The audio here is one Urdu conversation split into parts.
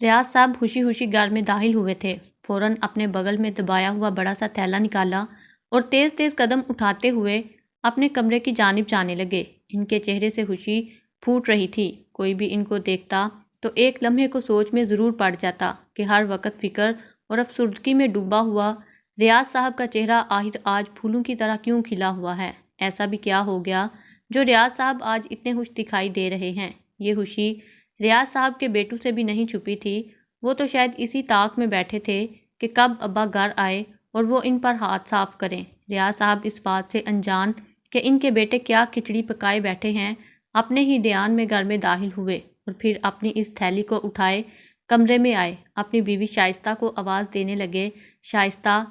ریاض صاحب خوشی خوشی گھر میں داخل ہوئے تھے۔ فوراً اپنے بغل میں دبایا ہوا بڑا سا تھیلا نکالا اور تیز تیز قدم اٹھاتے ہوئے اپنے کمرے کی جانب جانے لگے۔ ان کے چہرے سے خوشی پھوٹ رہی تھی۔ کوئی بھی ان کو دیکھتا تو ایک لمحے کو سوچ میں ضرور پڑ جاتا کہ ہر وقت فکر اور افسردگی میں ڈوبا ہوا ریاض صاحب کا چہرہ آخر آج پھولوں کی طرح کیوں کھلا ہوا ہے؟ ایسا بھی کیا ہو گیا جو ریاض صاحب آج اتنے خوش دکھائی دے رہے ہیں؟ یہ خوشی ریاض صاحب کے بیٹوں سے بھی نہیں چھپی تھی۔ وہ تو شاید اسی طاق میں بیٹھے تھے کہ کب ابا گھر آئے اور وہ ان پر ہاتھ صاف کریں۔ ریاض صاحب اس بات سے انجان کہ ان کے بیٹے کیا کھچڑی پکائے بیٹھے ہیں، اپنے ہی دھیان میں گھر میں داخل ہوئے اور پھر اپنی اس تھیلی کو اٹھائے کمرے میں آئے۔ اپنی بیوی شائستہ کو آواز دینے لگے، شائستہ،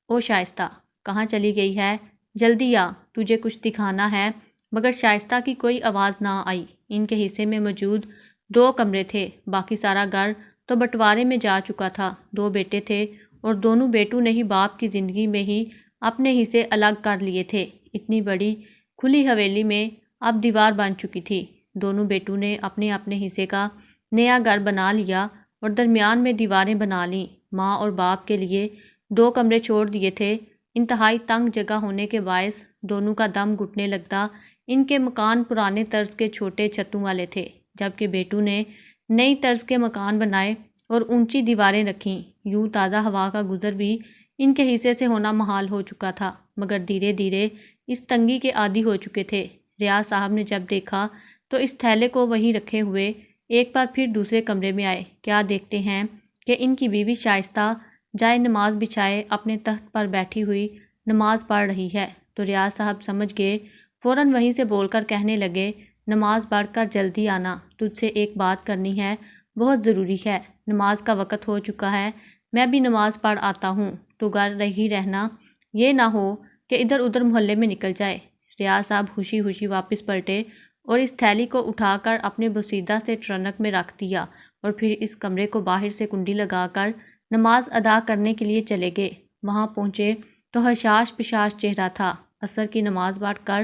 او شائستہ، کہاں چلی گئی ہے؟ جلدی آ، تجھے کچھ دکھانا ہے۔ مگر شائستہ کی کوئی آواز نہ آئی۔ ان کے حصے میں موجود 2 کمرے تھے، باقی سارا گھر تو بٹوارے میں جا چکا تھا۔ 2 بیٹے تھے اور دونوں بیٹوں نے ہی باپ کی زندگی میں ہی اپنے حصے الگ کر لیے تھے۔ اتنی بڑی کھلی حویلی میں اب دیوار بن چکی تھی۔ دونوں بیٹوں نے اپنے اپنے حصے کا نیا گھر بنا لیا اور درمیان میں دیواریں بنا لیں۔ ماں اور باپ کے لیے 2 کمرے چھوڑ دیے تھے۔ انتہائی تنگ جگہ ہونے کے باعث دونوں کا دم گھٹنے لگتا۔ ان کے مکان پرانے طرز کے چھوٹے چھتوں والے تھے، جبکہ بیٹوں نے نئی طرز کے مکان بنائے اور اونچی دیواریں رکھیں۔ یوں تازہ ہوا کا گزر بھی ان کے حصے سے ہونا محال ہو چکا تھا، مگر دھیرے دھیرے اس تنگی کے عادی ہو چکے تھے۔ ریاض صاحب نے جب دیکھا تو اس تھیلے کو وہیں رکھے ہوئے ایک بار پھر دوسرے کمرے میں آئے۔ کیا دیکھتے ہیں کہ ان کی بیوی شائستہ جائے نماز بچھائے اپنے تخت پر بیٹھی ہوئی نماز پڑھ رہی ہے، تو ریاض صاحب سمجھ گئے۔ فوراً وہیں سے بول کر کہنے لگے، نماز پڑھ کر جلدی آنا، تجھ سے ایک بات کرنی ہے، بہت ضروری ہے۔ نماز کا وقت ہو چکا ہے، میں بھی نماز پڑھ آتا ہوں، تو گھر ہی رہنا، یہ نہ ہو کہ ادھر ادھر محلے میں نکل جائے۔ ریاض صاحب خوشی خوشی واپس پلٹے اور اس تھیلی کو اٹھا کر اپنے بوسیدہ سے ٹرنک میں رکھ دیا اور پھر اس کمرے کو باہر سے کنڈی لگا کر نماز ادا کرنے کے لیے چلے گئے۔ وہاں پہنچے تو حشاش پشاش چہرہ تھا۔ عصر کی نماز پڑھ کر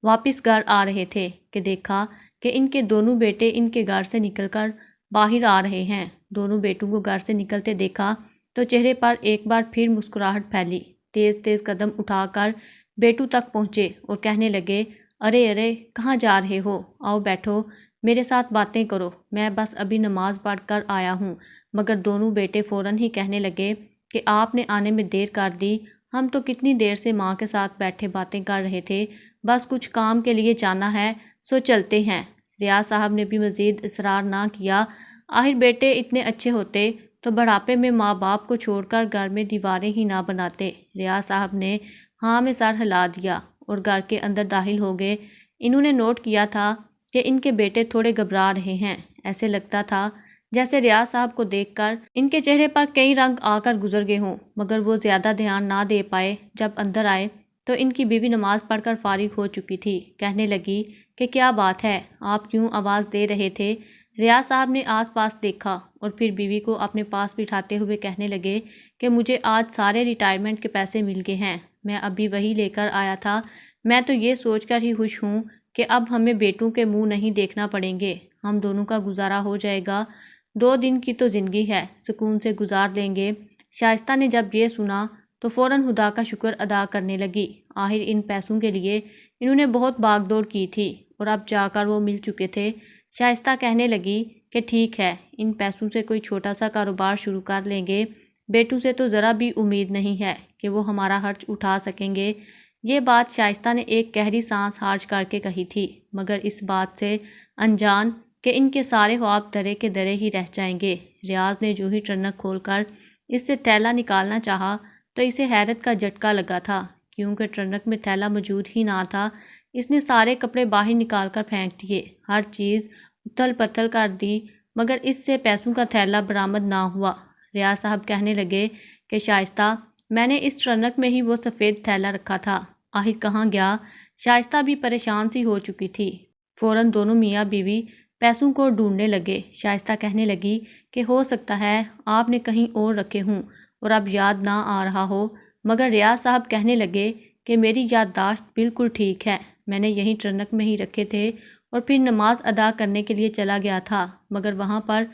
واپس گھر آ رہے تھے کہ دیکھا کہ ان کے دونوں بیٹے ان کے گھر سے نکل کر باہر آ رہے ہیں۔ دونوں بیٹوں کو گھر سے نکلتے دیکھا تو چہرے پر ایک بار پھر مسکراہٹ پھیلی۔ تیز تیز قدم اٹھا کر بیٹوں تک پہنچے اور کہنے لگے، ارے ارے، کہاں جا رہے ہو؟ آؤ بیٹھو، میرے ساتھ باتیں کرو، میں بس ابھی نماز پڑھ کر آیا ہوں۔ مگر دونوں بیٹے فوراً ہی کہنے لگے کہ آپ نے آنے میں دیر کر دی، ہم تو کتنی دیر سے ماں کے ساتھ بیٹھے باتیں کر رہے تھے، بس کچھ کام کے لیے جانا ہے، سو چلتے ہیں۔ ریاض صاحب نے بھی مزید اصرار نہ کیا۔ آخر بیٹے اتنے اچھے ہوتے تو بڑھاپے میں ماں باپ کو چھوڑ کر گھر میں دیواریں ہی نہ بناتے۔ ریاض صاحب نے ہاں میں سر ہلا دیا اور گھر کے اندر داخل ہو گئے۔ انہوں نے نوٹ کیا تھا کہ ان کے بیٹے تھوڑے گھبرا رہے ہیں۔ ایسے لگتا تھا جیسے ریاض صاحب کو دیکھ کر ان کے چہرے پر کئی رنگ آ کر گزر گئے ہوں، مگر وہ زیادہ دھیان نہ دے پائے۔ جب اندر آئے تو ان کی بیوی نماز پڑھ کر فارغ ہو چکی تھی۔ کہنے لگی کہ کیا بات ہے، آپ کیوں آواز دے رہے تھے؟ ریاض صاحب نے آس پاس دیکھا اور پھر بیوی کو اپنے پاس بٹھاتے ہوئے کہنے لگے کہ مجھے آج سارے ریٹائرمنٹ کے پیسے مل گئے ہیں، میں ابھی وہی لے کر آیا تھا۔ میں تو یہ سوچ کر ہی خوش ہوں کہ اب ہمیں بیٹوں کے منہ نہیں دیکھنا پڑیں گے، ہم دونوں کا گزارا ہو جائے گا۔ 2 دن کی تو زندگی ہے، سکون سے گزار لیں گے۔ شائستہ نے جب یہ سنا تو فوراً خدا کا شکر ادا کرنے لگی۔ آخر ان پیسوں کے لیے انہوں نے بہت بھاگ دوڑ کی تھی اور اب جا کر وہ مل چکے تھے۔ شائستہ کہنے لگی کہ ٹھیک ہے، ان پیسوں سے کوئی چھوٹا سا کاروبار شروع کر لیں گے، بیٹوں سے تو ذرا بھی امید نہیں ہے کہ وہ ہمارا خرچ اٹھا سکیں گے۔ یہ بات شائستہ نے ایک گہری سانس خارج کر کے کہی تھی، مگر اس بات سے انجان کہ ان کے سارے خواب درے کے درے ہی رہ جائیں گے۔ ریاض نے جو ہی ٹرنک کھول کر اس سے تھیلا نکالنا چاہا تو اسے حیرت کا جھٹکا لگا تھا، کیونکہ ٹرنک میں تھیلا موجود ہی نہ تھا۔ اس نے سارے کپڑے باہر نکال کر پھینک دیے، ہر چیز اتھل پتھل کر دی، مگر اس سے پیسوں کا تھیلا برآمد نہ ہوا۔ ریاض صاحب کہنے لگے کہ شائستہ، میں نے اس ٹرنک میں ہی وہ سفید تھیلا رکھا تھا، آخر کہاں گیا؟ شائستہ بھی پریشان سی ہو چکی تھی۔ فوراً دونوں میاں بیوی پیسوں کو ڈھونڈنے لگے۔ شائستہ کہنے لگی کہ ہو سکتا ہے آپ نے کہیں اور رکھے ہوں اور اب یاد نہ آ رہا ہو، مگر ریاض صاحب کہنے لگے کہ میری یادداشت بالکل ٹھیک ہے، میں نے یہیں ٹرنک میں ہی رکھے تھے اور پھر نماز ادا کرنے کے لیے چلا گیا تھا، مگر وہاں پر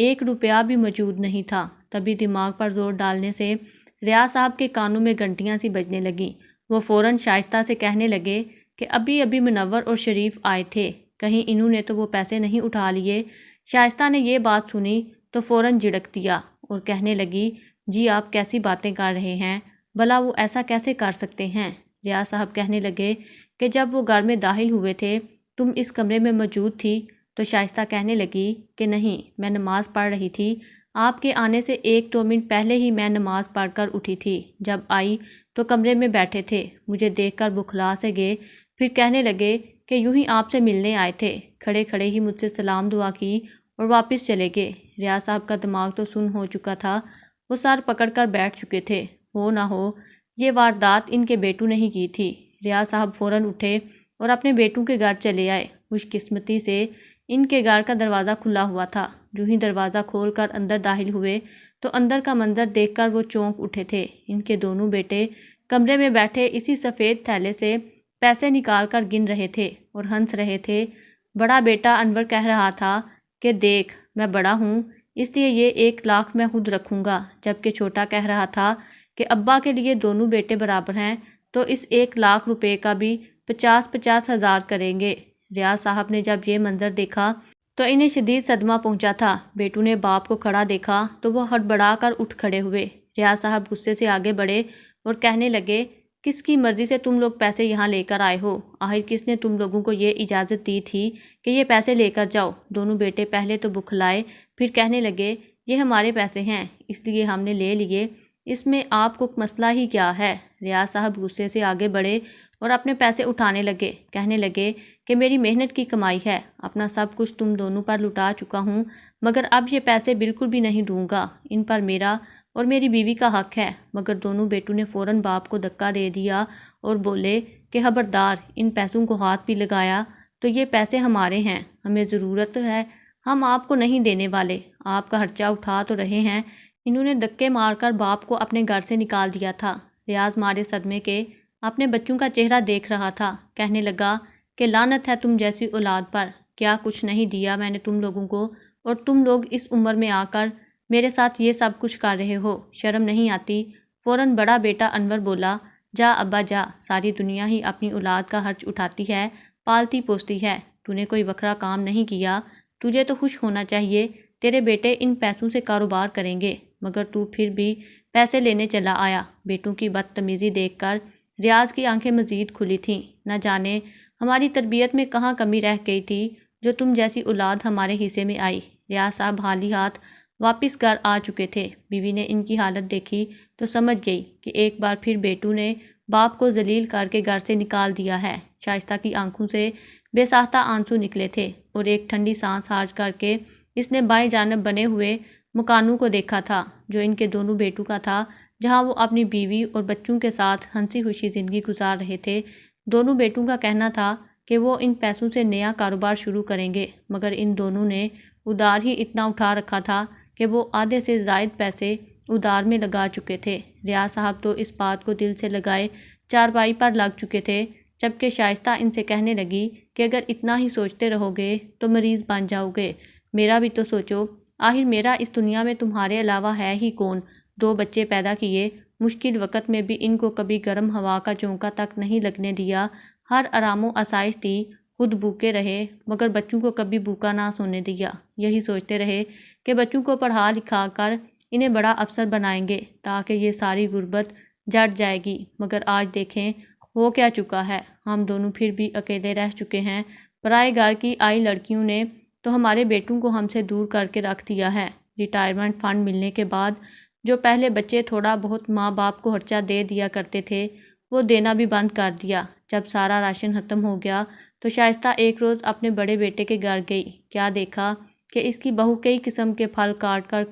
1 روپیہ بھی موجود نہیں تھا۔ تبھی دماغ پر زور ڈالنے سے ریاض صاحب کے کانوں میں گھنٹیاں سی بجنے لگیں۔ وہ فوراً شائستہ سے کہنے لگے کہ ابھی منور اور شریف آئے تھے، کہیں انہوں نے تو وہ پیسے نہیں اٹھا لیے۔ شائستہ نے یہ بات سنی تو فوراً جھڑک دیا اور کہنے لگی، جی آپ کیسی باتیں کر رہے ہیں، بھلا وہ ایسا کیسے کر سکتے ہیں؟ ریاض صاحب کہنے لگے کہ جب وہ گھر میں داخل ہوئے تھے تم اس کمرے میں موجود تھی؟ تو شائستہ کہنے لگی کہ نہیں، میں نماز پڑھ رہی تھی، آپ کے آنے سے 1-2 منٹ پہلے ہی میں نماز پڑھ کر اٹھی تھی۔ جب آئی تو کمرے میں بیٹھے تھے، مجھے دیکھ کر بکھلا سے گئے، پھر کہنے لگے کہ یوں ہی آپ سے ملنے آئے تھے، کھڑے کھڑے ہی مجھ سے سلام دعا کی اور واپس چلے گئے۔ ریاض صاحب کا دماغ تو سن ہو چکا تھا، وہ سر پکڑ کر بیٹھ چکے تھے۔ ہو نہ ہو یہ واردات ان کے بیٹوں نے ہی کی تھی۔ ریاض صاحب فوراً اٹھے اور اپنے بیٹوں کے گھر چلے آئے۔ خوش قسمتی سے ان کے گھر کا دروازہ کھلا ہوا تھا۔ جو ہی دروازہ کھول کر اندر داخل ہوئے تو اندر کا منظر دیکھ کر وہ چونک اٹھے تھے۔ ان کے دونوں بیٹے کمرے میں بیٹھے اسی سفید تھیلے سے پیسے نکال کر گن رہے تھے اور ہنس رہے تھے۔ بڑا بیٹا انور کہہ رہا تھا کہ دیکھ میں بڑا ہوں، اس لیے یہ 1 لاکھ میں خود رکھوں گا، جبکہ چھوٹا کہہ رہا تھا کہ ابا کے لیے دونوں بیٹے برابر ہیں تو اس 1 لاکھ روپے کا بھی 50-50 ہزار کریں گے۔ ریاض صاحب نے جب یہ منظر دیکھا تو انہیں شدید صدمہ پہنچا تھا۔ بیٹوں نے باپ کو کھڑا دیکھا تو وہ ہڑبڑا کر اٹھ کھڑے ہوئے۔ ریاض صاحب غصے سے آگے بڑھے اور کہنے لگے، کس کی مرضی سے تم لوگ پیسے یہاں لے کر آئے ہو؟ آخر کس نے تم لوگوں کو یہ اجازت دی تھی کہ یہ پیسے لے کر جاؤ؟ دونوں بیٹے پہلے تو بکھلائے، پھر کہنے لگے، یہ ہمارے پیسے ہیں، اس لیے ہم نے لے لیے، اس میں آپ کو مسئلہ ہی کیا ہے؟ ریاض صاحب غصے سے آگے بڑھے اور اپنے پیسے اٹھانے لگے، کہنے لگے کہ میری محنت کی کمائی ہے، اپنا سب کچھ تم دونوں پر لٹا چکا ہوں، مگر اب یہ پیسے بالکل بھی نہیں دوں گا، ان پر میرا اور میری بیوی کا حق ہے۔ مگر دونوں بیٹوں نے فوراً باپ کو دھکا دے دیا اور بولے کہ خبردار، ان پیسوں کو ہاتھ بھی لگایا تو یہ پیسے ہمارے ہیں، ہمیں ضرورت ہے، ہم آپ کو نہیں دینے والے، آپ کا خرچہ اٹھا تو رہے ہیں۔ انہوں نے دھکے مار کر باپ کو اپنے گھر سے نکال دیا تھا۔ ریاض مارے صدمے کے اپنے بچوں کا چہرہ دیکھ رہا تھا، کہنے لگا کہ لعنت ہے تم جیسی اولاد پر، کیا کچھ نہیں دیا میں نے تم لوگوں کو، اور تم لوگ اس عمر میں آ کر میرے ساتھ یہ سب کچھ کر رہے ہو، شرم نہیں آتی؟ فوراً بڑا بیٹا انور بولا، جا ابا جا، ساری دنیا ہی اپنی اولاد کا خرچ اٹھاتی ہے، پالتی پوستی ہے، تو نے کوئی وکھرا کام نہیں کیا، تجھے تو خوش ہونا چاہیے، تیرے بیٹے ان پیسوں سے کاروبار کریں گے، مگر تو پھر بھی پیسے لینے چلا آیا۔ بیٹوں کی بدتمیزی دیکھ کر ریاض کی آنکھیں مزید کھلی تھیں۔ نہ جانے ہماری تربیت میں کہاں کمی رہ گئی تھی جو تم جیسی اولاد ہمارے حصے میں آئی۔ ریاض صاحب خالی ہاتھ واپس گھر آ چکے تھے۔ بیوی نے ان کی حالت دیکھی تو سمجھ گئی کہ ایک بار پھر بیٹوں نے باپ کو ذلیل کر کے گھر سے نکال دیا ہے۔ شائستہ کی آنکھوں سے بے ساختہ آنسو نکلے تھے اور ایک ٹھنڈی سانس خارج کر کے اس نے بائیں جانب بنے ہوئے مکانوں کو دیکھا تھا جو ان کے دونوں بیٹوں کا تھا، جہاں وہ اپنی بیوی اور بچوں کے ساتھ ہنسی خوشی زندگی گزار رہے تھے۔ دونوں بیٹوں کا کہنا تھا کہ وہ ان پیسوں سے نیا کاروبار شروع کریں گے، مگر ان دونوں نے ادھار ہی اتنا اٹھا رکھا تھا کہ وہ آدھے سے زائد پیسے ادھار میں لگا چکے تھے۔ ریاض صاحب تو اس بات کو دل سے لگائے چارپائی پر لگ چکے تھے، جبکہ شائستہ ان سے کہنے لگی کہ اگر اتنا ہی سوچتے رہو گے تو مریض بن جاؤ گے، میرا بھی تو سوچو، آخر میرا اس دنیا میں تمہارے علاوہ ہے ہی کون؟ 2 بچے پیدا کیے، مشکل وقت میں بھی ان کو کبھی گرم ہوا کا جھونکا تک نہیں لگنے دیا، ہر آرام و آسائش دی، خود بھوکے رہے مگر بچوں کو کبھی بھوکا نہ سونے دیا۔ یہی سوچتے رہے کہ بچوں کو پڑھا لکھا کر انہیں بڑا افسر بنائیں گے تاکہ یہ ساری غربت جٹ جائے گی، مگر آج دیکھیں ہو کیا چکا ہے، ہم دونوں پھر بھی اکیلے رہ چکے ہیں۔ پرائے گھر کی آئی لڑکیوں نے تو ہمارے بیٹوں کو ہم سے دور کر کے رکھ دیا ہے۔ ریٹائرمنٹ فنڈ ملنے کے بعد جو پہلے بچے تھوڑا بہت ماں باپ کو خرچہ دے دیا کرتے تھے وہ دینا بھی بند کر دیا۔ جب سارا راشن ختم ہو گیا تو شائستہ ایک روز اپنے بڑے بیٹے کے گھر گئی، کیا دیکھا کہ اس کی بہو کئی قسم کے پھل کاٹ کر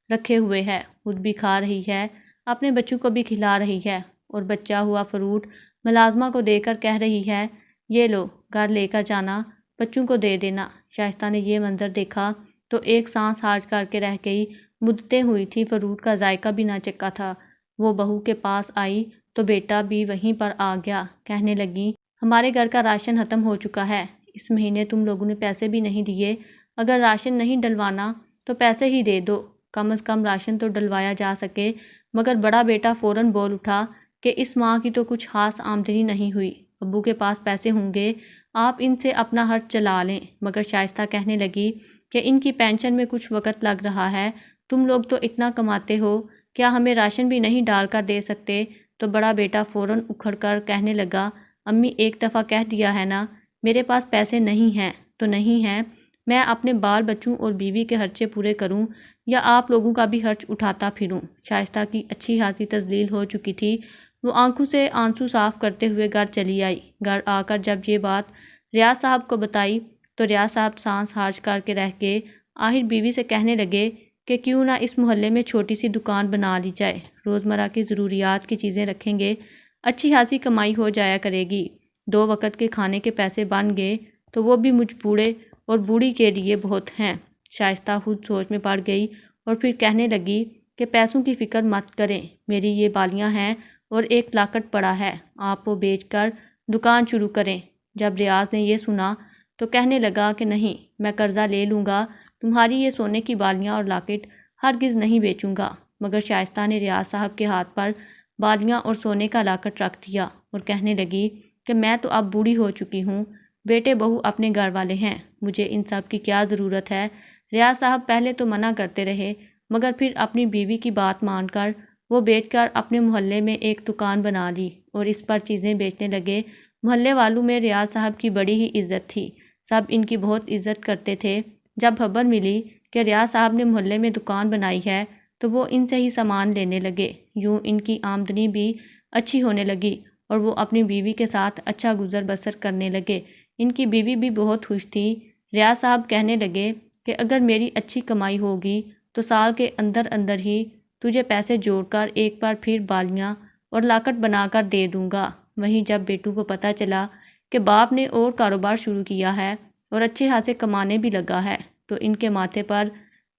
رکھے ہوئے ہے، خود بھی کھا رہی ہے، اپنے بچوں کو بھی کھلا رہی ہے، اور بچا ہوا فروٹ ملازمہ کو دے کر کہہ رہی ہے، یہ لو گھر لے کر جانا، بچوں کو دے دینا۔ شائستہ نے یہ منظر دیکھا تو ایک سانس خارج کر کے رہ گئی، مدتیں ہوئی تھی فروٹ کا ذائقہ بھی نہ چکھا تھا۔ وہ بہو کے پاس آئی تو بیٹا بھی وہیں پر آ گیا، کہنے لگی، ہمارے گھر کا راشن ختم ہو چکا ہے، اس مہینے تم لوگوں نے پیسے بھی نہیں دیے، اگر راشن نہیں ڈلوانا تو پیسے ہی دے دو، کم از کم راشن تو ڈلوایا جا سکے۔ مگر بڑا بیٹا فوراً بول اٹھا کہ اس ماہ کی تو کچھ خاص آمدنی نہیں ہوئی، ابو کے پاس پیسے ہوں گے، آپ ان سے اپنا خرچ چلا لیں۔ مگر شائستہ کہنے لگی کہ ان کی پینشن میں کچھ وقت لگ رہا ہے، تم لوگ تو اتنا کماتے ہو، کیا ہمیں راشن بھی نہیں ڈال کر دے سکتے؟ تو بڑا بیٹا فوراً اکھڑ کر کہنے لگا، امی ایک دفعہ کہہ دیا ہے نا، میرے پاس پیسے نہیں ہیں تو نہیں ہیں، میں اپنے بال بچوں اور بیوی کے خرچے پورے کروں یا آپ لوگوں کا بھی خرچ اٹھاتا پھروں؟ شائستہ کی اچھی خاصی تذلیل ہو چکی تھی، وہ آنکھوں سے آنسو صاف کرتے ہوئے گھر چلی آئی۔ گھر آ کر جب یہ بات ریاض صاحب کو بتائی تو ریاض صاحب سانس خارج کر کے رہ کے آخر بیوی سے کہنے لگے کہ کیوں نہ اس محلے میں چھوٹی سی دکان بنا لی جائے، روزمرہ کی ضروریات کی چیزیں رکھیں گے، اچھی خاصی کمائی ہو جایا کرے گی، 2 وقت کے کھانے کے پیسے بن گئے تو وہ بھی مجھ بوڑھے اور بوڑھی کے لیے بہت ہیں۔ شائستہ خود سوچ میں پڑ گئی اور پھر کہنے لگی کہ پیسوں کی فکر مت کریں، میری یہ بالیاں ہیں اور ایک لاکٹ پڑا ہے، آپ وہ بیچ کر دکان شروع کریں۔ جب ریاض نے یہ سنا تو کہنے لگا کہ نہیں، میں قرضہ لے لوں گا، تمہاری یہ سونے کی بالیاں اور لاکٹ ہرگز نہیں بیچوں گا۔ مگر شائستہ نے ریاض صاحب کے ہاتھ پر بالیاں اور سونے کا لاکٹ رکھ دیا اور کہنے لگی کہ میں تو اب بوڑھی ہو چکی ہوں، بیٹے بہو اپنے گھر والے ہیں، مجھے ان سب کی کیا ضرورت ہے؟ ریاض صاحب پہلے تو منع کرتے رہے، مگر پھر اپنی بیوی کی بات مان کر وہ بیچ کر اپنے محلے میں ایک دکان بنا لی اور اس پر چیزیں بیچنے لگے۔ محلے والوں میں ریاض صاحب کی بڑی ہی عزت تھی، سب ان کی بہت عزت کرتے تھے۔ جب خبر ملی کہ ریاض صاحب نے محلے میں دکان بنائی ہے تو وہ ان سے ہی سامان لینے لگے، یوں ان کی آمدنی بھی اچھی ہونے لگی اور وہ اپنی بیوی کے ساتھ اچھا گزر بسر کرنے لگے۔ ان کی بیوی بھی بہت خوش تھی۔ ریاض صاحب کہنے لگے کہ اگر میری اچھی کمائی ہوگی تو سال کے اندر اندر ہی تجھے پیسے جوڑ کر ایک بار پھر بالیاں اور لاکٹ بنا کر دے دوں گا۔ وہیں جب بیٹوں کو پتہ چلا کہ باپ نے اور کاروبار شروع کیا ہے اور اچھے خاصے کمانے بھی لگا ہے تو ان کے ماتھے پر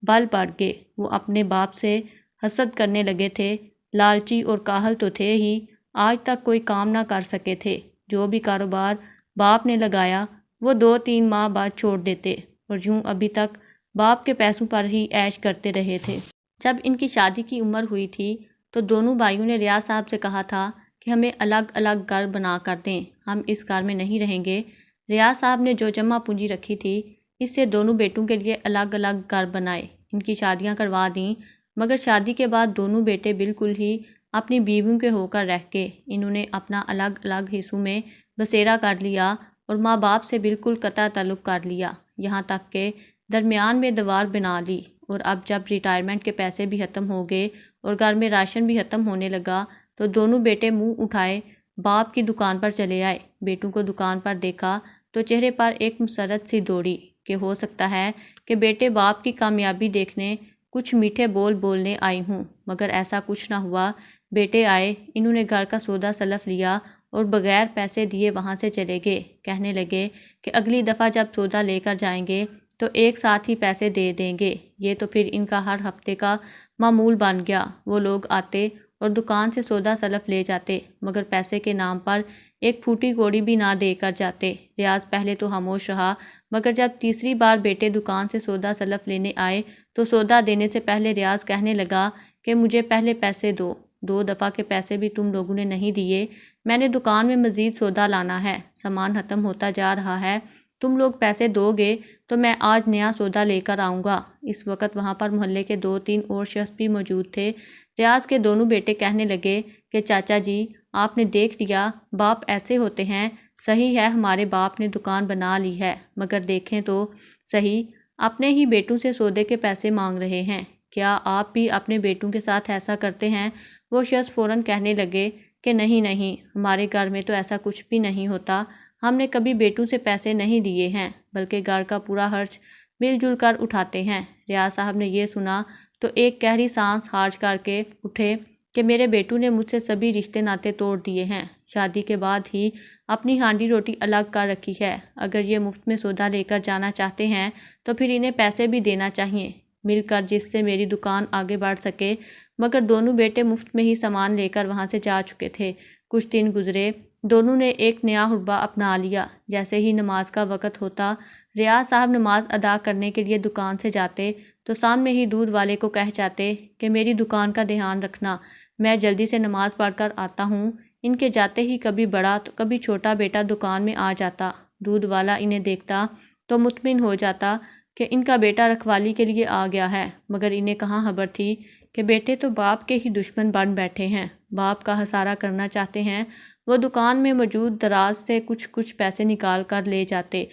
بل پڑ گئے، وہ اپنے باپ سے حسد کرنے لگے تھے، لالچی اور کاہل تو تھے ہی، آج تک کوئی کام نہ کر سکے تھے، جو بھی کاروبار باپ نے لگایا وہ 2-3 ماہ بعد چھوڑ دیتے اور یوں ابھی تک باپ کے پیسوں پر ہی عیش کرتے رہے تھے۔ جب ان کی شادی کی عمر ہوئی تھی تو دونوں بھائیوں نے ریاض صاحب سے کہا تھا کہ ہمیں الگ الگ گھر بنا کر دیں، ہم اس گھر میں نہیں رہیں گے۔ ریاض صاحب نے جو جمع پونجی رکھی تھی اس سے دونوں بیٹوں کے لیے الگ الگ گھر بنائے، ان کی شادیاں کروا دیں، مگر شادی کے بعد دونوں بیٹے بالکل ہی اپنی بیویوں کے ہو کر رہ گئے۔ انہوں نے اپنا الگ الگ حصوں میں بسیرا کر لیا اور ماں باپ سے بالکل قطع تعلق کر لیا، یہاں تک کہ درمیان میں دیوار بنا لی۔ اور اب جب ریٹائرمنٹ کے پیسے بھی ختم ہو گئے اور گھر میں راشن بھی ختم ہونے لگا تو دونوں بیٹے منہ اٹھائے باپ کی دکان پر چلے آئے۔ بیٹوں کو دکان پر دیکھا تو چہرے پر ایک مسرت سی دوڑی کہ ہو سکتا ہے کہ بیٹے باپ کی کامیابی دیکھنے کچھ میٹھے بول بولنے آئی ہوں، مگر ایسا کچھ نہ ہوا۔ بیٹے آئے، انہوں نے گھر کا سودا سلف لیا اور بغیر پیسے دیے وہاں سے چلے گئے، کہنے لگے کہ اگلی دفعہ جب سودا لے کر جائیں گے تو ایک ساتھ ہی پیسے دے دیں گے۔ یہ تو پھر ان کا ہر ہفتے کا معمول بن گیا، وہ لوگ آتے اور دکان سے سودا سلف لے جاتے، مگر پیسے کے نام پر ایک پھوٹی کوڑی بھی نہ دے کر جاتے۔ ریاض پہلے تو خاموش رہا، مگر جب تیسری بار بیٹے دکان سے سودا سلف لینے آئے تو سودا دینے سے پہلے ریاض کہنے لگا کہ مجھے پہلے پیسے دو، 2 دفعہ کے پیسے بھی تم لوگوں نے نہیں دیے، میں نے دکان میں مزید سودا لانا ہے، سامان ختم ہوتا جا رہا ہے، تم لوگ پیسے دو گے تو میں آج نیا سودا لے کر آؤں گا۔ اس وقت وہاں پر محلے کے 2-3 اور شخص بھی موجود تھے۔ ریاض کے دونوں بیٹے کہنے لگے کہ چاچا جی، آپ نے دیکھ لیا، باپ ایسے ہوتے ہیں، صحیح ہے ہمارے باپ نے دکان بنا لی ہے، مگر دیکھیں تو صحیح اپنے ہی بیٹوں سے سودے کے پیسے مانگ رہے ہیں، کیا آپ بھی اپنے بیٹوں کے ساتھ ایسا کرتے ہیں؟ وہ شخص فوراً کہنے لگے کہ نہیں نہیں، ہمارے گھر میں تو ایسا کچھ بھی نہیں ہوتا، ہم نے کبھی بیٹوں سے پیسے نہیں لیے ہیں، بلکہ گھر کا پورا خرچ مل جل کر اٹھاتے ہیں۔ ریاض صاحب نے یہ سنا تو ایک گہری سانس خارج کر کے اٹھے کہ میرے بیٹوں نے مجھ سے سبھی رشتے ناطے توڑ دیے ہیں، شادی کے بعد ہی اپنی ہانڈی روٹی الگ کر رکھی ہے، اگر یہ مفت میں سودا لے کر جانا چاہتے ہیں تو پھر انہیں پیسے بھی دینا چاہیے مل کر، جس سے میری دکان آگے بڑھ سکے۔ مگر دونوں بیٹے مفت میں ہی سامان لے کر وہاں سے جا چکے تھے۔ کچھ دن گزرے دونوں نے ایک نیا حربہ اپنا لیا۔ جیسے ہی نماز کا وقت ہوتا، ریاض صاحب نماز ادا کرنے کے لیے دکان سے جاتے تو سامنے ہی دودھ والے کو کہہ جاتے کہ میری دکان کا دھیان رکھنا، میں جلدی سے نماز پڑھ کر آتا ہوں۔ ان کے جاتے ہی کبھی بڑا تو کبھی چھوٹا بیٹا دکان میں آ جاتا۔ دودھ والا انہیں دیکھتا تو مطمئن ہو جاتا کہ ان کا بیٹا رکھوالی کے لیے آ گیا ہے، مگر انہیں کہاں خبر تھی کہ بیٹے تو باپ کے ہی دشمن بن بیٹھے ہیں، باپ کا خسارہ کرنا چاہتے ہیں۔ وہ دکان میں موجود دراز سے کچھ پیسے نکال کر لے جاتے۔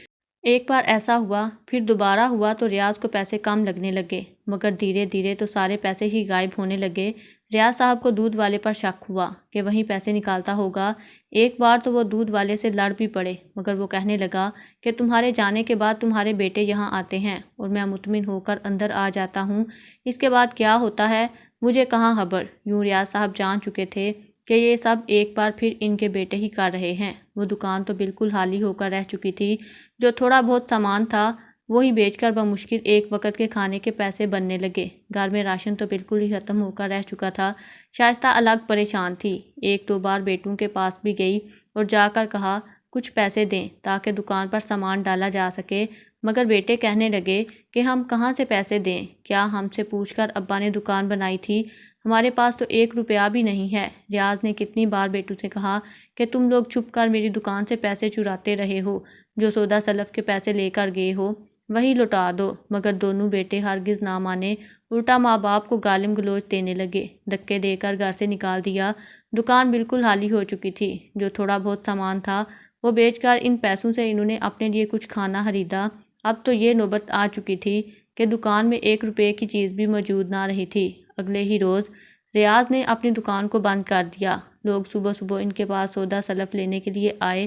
ایک بار ایسا ہوا، پھر دوبارہ ہوا تو ریاض کو پیسے کم لگنے لگے، مگر دھیرے دھیرے تو سارے پیسے ہی غائب ہونے لگے۔ ریاض صاحب کو دودھ والے پر شک ہوا کہ وہیں پیسے نکالتا ہوگا۔ ایک بار تو وہ دودھ والے سے لڑ بھی پڑے، مگر وہ کہنے لگا کہ تمہارے جانے کے بعد تمہارے بیٹے یہاں آتے ہیں اور میں مطمئن ہو کر اندر آ جاتا ہوں، اس کے بعد کیا ہوتا ہے مجھے کہاں خبر۔ یوں ریاض صاحب جان چکے تھے کہ یہ سب ایک بار پھر ان کے بیٹے ہی کر رہے ہیں۔ وہ دکان تو بالکل خالی ہو کر رہ چکی تھی، جو تھوڑا بہت سامان تھا وہی بیچ کر بمشکل ایک وقت کے کھانے کے پیسے بننے لگے۔ گھر میں راشن تو بالکل ہی ختم ہو کر رہ چکا تھا۔ شائستہ الگ پریشان تھی، ایک دو بار بیٹوں کے پاس بھی گئی اور جا کر کہا کچھ پیسے دیں تاکہ دکان پر سامان ڈالا جا سکے، مگر بیٹے کہنے لگے کہ ہم کہاں سے پیسے دیں، کیا ہم سے پوچھ کر ابا نے دکان بنائی تھی، ہمارے پاس تو 1 روپیہ بھی نہیں ہے۔ ریاض نے کتنی بار بیٹوں سے کہا کہ تم لوگ چھپ کر میری دکان سے پیسے چراتے رہے ہو، جو سودا سلف کے پیسے لے کر گئے ہو وہی لوٹا دو، مگر دونوں بیٹے ہرگز نہ مانے، الٹا ماں باپ کو گالم گلوچ دینے لگے، دھکے دے کر گھر سے نکال دیا۔ دکان بالکل خالی ہو چکی تھی، جو تھوڑا بہت سامان تھا وہ بیچ کر ان پیسوں سے انہوں نے اپنے لیے کچھ کھانا خریدا۔ اب تو یہ نوبت آ چکی تھی کہ دکان میں 1 روپے کی چیز بھی موجود نہ رہی تھی۔ اگلے ہی روز ریاض نے اپنی دکان کو بند کر دیا۔ لوگ صبح صبح ان کے پاس سودا سلف لینے کے لیے آئے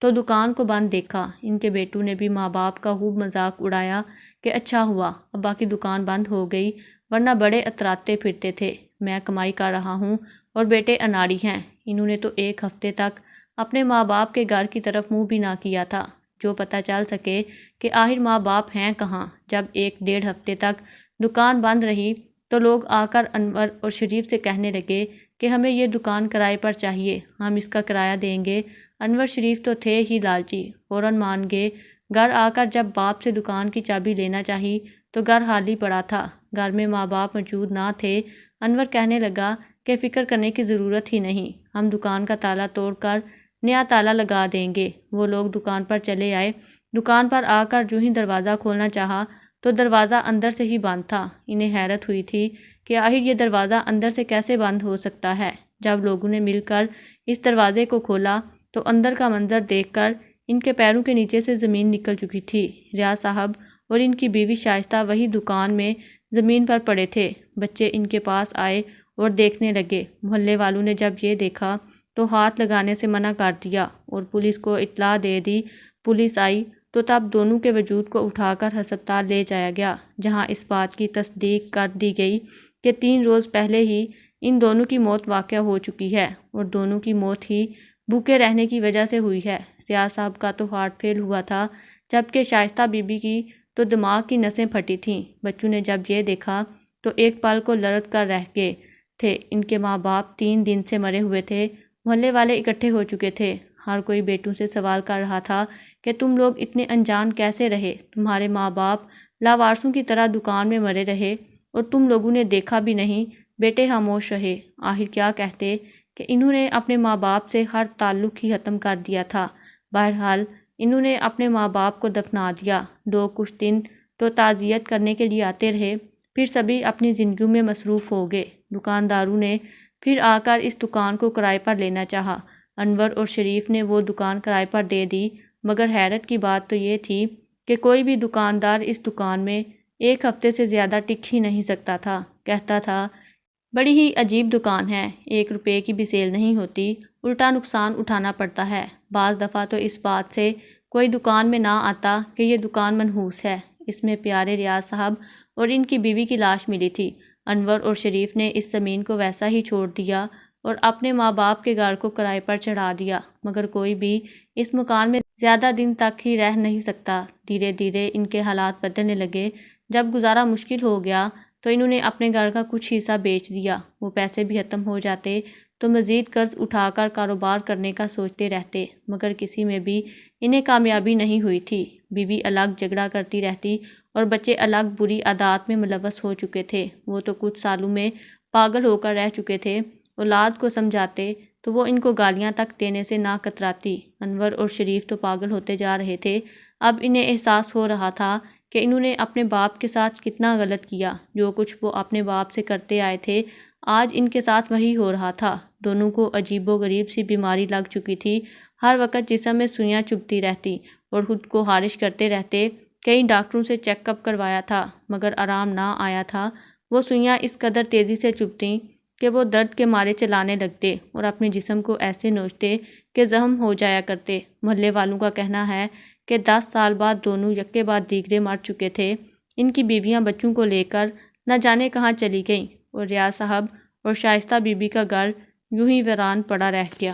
تو دکان کو بند دیکھا۔ ان کے بیٹوں نے بھی ماں باپ کا خوب مذاق اڑایا کہ اچھا ہوا ابا کی دکان بند ہو گئی، ورنہ بڑے اتراتے پھرتے تھے، میں کمائی کر رہا ہوں اور بیٹے اناڑی ہیں۔ انہوں نے تو 1 ہفتے تک اپنے ماں باپ کے گھر کی طرف منہ بھی نہ کیا تھا، جو پتہ چل سکے کہ آخر ماں باپ ہیں کہاں۔ جب 1 ڈیڑھ ہفتے تک دکان بند رہی تو لوگ آ کر انور اور شریف سے کہنے لگے کہ ہمیں یہ دکان کرائے پر چاہیے، ہم اس کا کرایہ دیں گے۔ انور شریف تو تھے ہی لالچی، فوراً مان گئے۔ گھر آ کر جب باپ سے دکان کی چابی لینا چاہی تو گھر خالی پڑا تھا، گھر میں ماں باپ موجود نہ تھے۔ انور کہنے لگا کہ فکر کرنے کی ضرورت ہی نہیں، ہم دکان کا تالا توڑ کر نیا تالا لگا دیں گے۔ وہ لوگ دکان پر چلے آئے۔ دکان پر آ کر جو ہی دروازہ کھولنا چاہا تو دروازہ اندر سے ہی بند تھا۔ انہیں حیرت ہوئی تھی کہ آخر یہ دروازہ اندر سے کیسے بند ہو سکتا ہے۔ جب لوگوں نے مل کر اس دروازے کو کھولا تو اندر کا منظر دیکھ کر ان کے پیروں کے نیچے سے زمین نکل چکی تھی۔ ریاض صاحب اور ان کی بیوی شائستہ وہی دکان میں زمین پر پڑے تھے۔ بچے ان کے پاس آئے اور دیکھنے لگے۔ محلے والوں نے جب یہ دیکھا تو ہاتھ لگانے سے منع کر دیا اور پولیس کو اطلاع دے دی۔ پولیس آئی تو تب دونوں کے وجود کو اٹھا کر ہسپتال لے جایا گیا، جہاں اس بات کی تصدیق کر دی گئی کہ 3 روز پہلے ہی ان دونوں کی موت واقع ہو چکی ہے اور دونوں کی موت ہی بھوکے رہنے کی وجہ سے ہوئی ہے۔ ریاض صاحب کا تو ہارٹ فیل ہوا تھا، جبکہ شائستہ بی بی کی تو دماغ کی نسیں پھٹی تھیں۔ بچوں نے جب یہ دیکھا تو ایک پل کو لرز کر رہ گئے تھے۔ ان کے ماں باپ 3 دن سے مرے ہوئے تھے۔ محلے والے اکٹھے ہو چکے تھے، ہر کوئی بیٹوں سے سوال کر رہا تھا کہ تم لوگ اتنے انجان کیسے رہے، تمہارے ماں باپ لاوارثوں کی طرح دکان میں مرے رہے اور تم لوگوں نے دیکھا بھی نہیں۔ بیٹے خاموش رہے، آخر کیا کہتے کہ انہوں نے اپنے ماں باپ سے ہر تعلق ہی ختم کر دیا تھا۔ بہرحال انہوں نے اپنے ماں باپ کو دفنا دیا۔ لوگ کچھ دن تو تعزیت کرنے کے لیے آتے رہے، پھر سبھی اپنی زندگیوں میں مصروف ہو گئے۔ دکانداروں نے پھر آ کر اس دکان کو کرائے پر لینا چاہا۔ انور اور شریف نے وہ دکان کرائے پر دے دی، مگر حیرت کی بات تو یہ تھی کہ کوئی بھی دکاندار اس دکان میں 1 ہفتے سے زیادہ ٹک ہی نہیں سکتا تھا۔ کہتا تھا بڑی ہی عجیب دکان ہے، 1 روپے کی بھی سیل نہیں ہوتی، الٹا نقصان اٹھانا پڑتا ہے۔ بعض دفعہ تو اس بات سے کوئی دکان میں نہ آتا کہ یہ دکان منحوس ہے۔ اس میں پیارے ریاض صاحب اور ان کی بیوی کی لاش ملی تھی۔ انور اور شریف نے اس زمین کو ویسا ہی چھوڑ دیا اور اپنے ماں باپ کے گھر کو کرائے پر چڑھا دیا، مگر کوئی بھی اس مکان میں زیادہ دن تک ہی رہ نہیں سکتا۔ دھیرے دھیرے ان کے حالات بدلنے لگے۔ جب گزارا مشکل ہو گیا تو انہوں نے اپنے گھر کا کچھ حصہ بیچ دیا۔ وہ پیسے بھی ختم ہو جاتے تو مزید قرض اٹھا کر کاروبار کرنے کا سوچتے رہتے، مگر کسی میں بھی انہیں کامیابی نہیں ہوئی تھی۔ بیوی الگ جھگڑا کرتی رہتی اور بچے الگ بری عادات میں ملوث ہو چکے تھے۔ وہ تو کچھ سالوں میں پاگل ہو کر رہ چکے تھے۔ اولاد کو سمجھاتے تو وہ ان کو گالیاں تک دینے سے نہ کتراتی۔ انور اور شریف تو پاگل ہوتے جا رہے تھے۔ اب انہیں احساس ہو رہا تھا کہ انہوں نے اپنے باپ کے ساتھ کتنا غلط کیا۔ جو کچھ وہ اپنے باپ سے کرتے آئے تھے، آج ان کے ساتھ وہی ہو رہا تھا۔ دونوں کو عجیب و غریب سی بیماری لگ چکی تھی۔ ہر وقت جسم میں سوئیاں چبھتی رہتی اور خود کو خارش کرتے رہتے۔ کئی ڈاکٹروں سے چیک اپ کروایا تھا، مگر آرام نہ آیا تھا۔ وہ سوئیاں اس قدر تیزی سے چبھتیں کہ وہ درد کے مارے چلانے لگتے اور اپنے جسم کو ایسے نوچتے کہ زخم ہو جایا کرتے۔ محلے والوں کا کہنا ہے کہ 10 سال بعد دونوں یکے بعد دیگرے مر چکے تھے۔ ان کی بیویاں بچوں کو لے کر نہ جانے کہاں چلی گئیں اور ریاض صاحب اور شائستہ بی بی کا گھر یوں ہی ویران پڑا رہ گیا۔